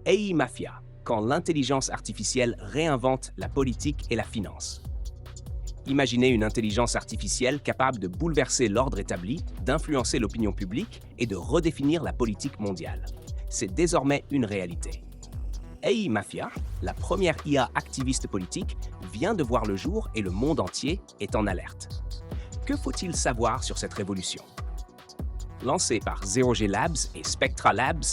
AI Mafia, quand l'intelligence artificielle réinvente la politique et la finance. Imaginez une intelligence artificielle capable de bouleverser l'ordre établi, d'influencer l'opinion publique et de redéfinir la politique mondiale. C'est désormais une réalité. AI Mafia, la première IA activiste politique, vient de voir le jour et le monde entier est en alerte. Que faut-il savoir sur cette révolution? Lancée par Zero G Labs et Spectra Labs,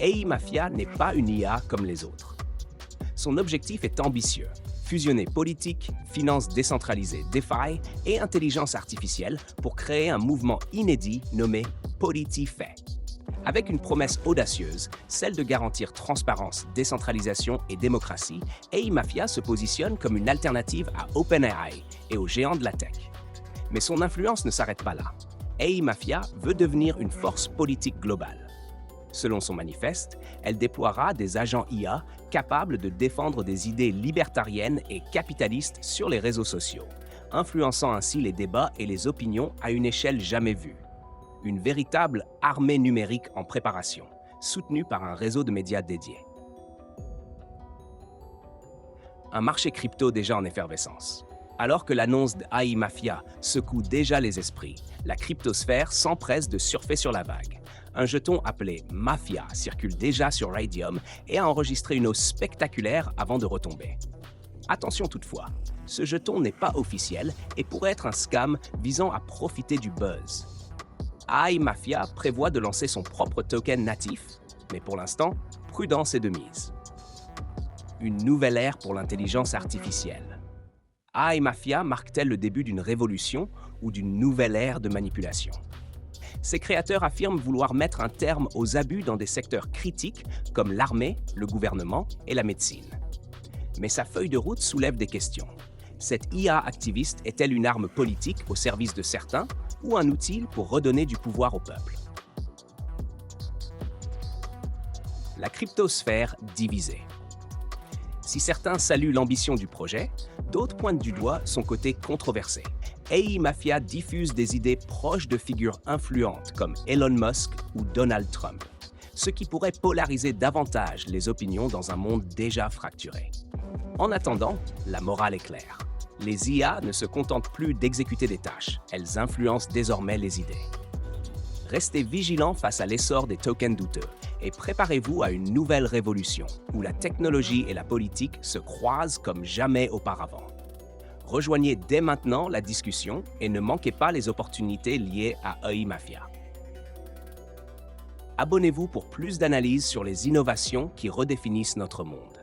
AI Mafia n'est pas une IA comme les autres. Son objectif est ambitieux: fusionner politique, finance décentralisée DeFi et intelligence artificielle pour créer un mouvement inédit nommé PolityFai. Avec une promesse audacieuse, celle de garantir transparence, décentralisation et démocratie, AI Mafia se positionne comme une alternative à OpenAI et aux géants de la tech. Mais son influence ne s'arrête pas là. AI Mafia veut devenir une force politique globale. Selon son manifeste, elle déploiera des agents IA capables de défendre des idées libertariennes et capitalistes sur les réseaux sociaux, influençant ainsi les débats et les opinions à une échelle jamais vue. Une véritable armée numérique en préparation, soutenue par un réseau de médias dédiés. Un marché crypto déjà en effervescence. Alors que l'annonce d'AI Mafia secoue déjà les esprits, la cryptosphère s'empresse de surfer sur la vague. Un jeton appelé Mafia circule déjà sur Raydium et a enregistré une hausse spectaculaire avant de retomber. Attention toutefois, ce jeton n'est pas officiel et pourrait être un scam visant à profiter du buzz. AI Mafia prévoit de lancer son propre token natif, mais pour l'instant, prudence est de mise. Une nouvelle ère pour l'intelligence artificielle. AI Mafia marque-t-elle le début d'une révolution ou d'une nouvelle ère de manipulation? Ses créateurs affirment vouloir mettre un terme aux abus dans des secteurs critiques comme l'armée, le gouvernement et la médecine. Mais sa feuille de route soulève des questions. Cette IA activiste est-elle une arme politique au service de certains ou un outil pour redonner du pouvoir au peuple? La cryptosphère divisée. Si certains saluent l'ambition du projet, d'autres pointent du doigt son côté controversé. AI Mafia diffuse des idées proches de figures influentes comme Elon Musk ou Donald Trump, ce qui pourrait polariser davantage les opinions dans un monde déjà fracturé. En attendant, la morale est claire. Les IA ne se contentent plus d'exécuter des tâches, elles influencent désormais les idées. Restez vigilants face à l'essor des tokens douteux et préparez-vous à une nouvelle révolution où la technologie et la politique se croisent comme jamais auparavant. Rejoignez dès maintenant la discussion et ne manquez pas les opportunités liées à AI Mafia. Abonnez-vous pour plus d'analyses sur les innovations qui redéfinissent notre monde.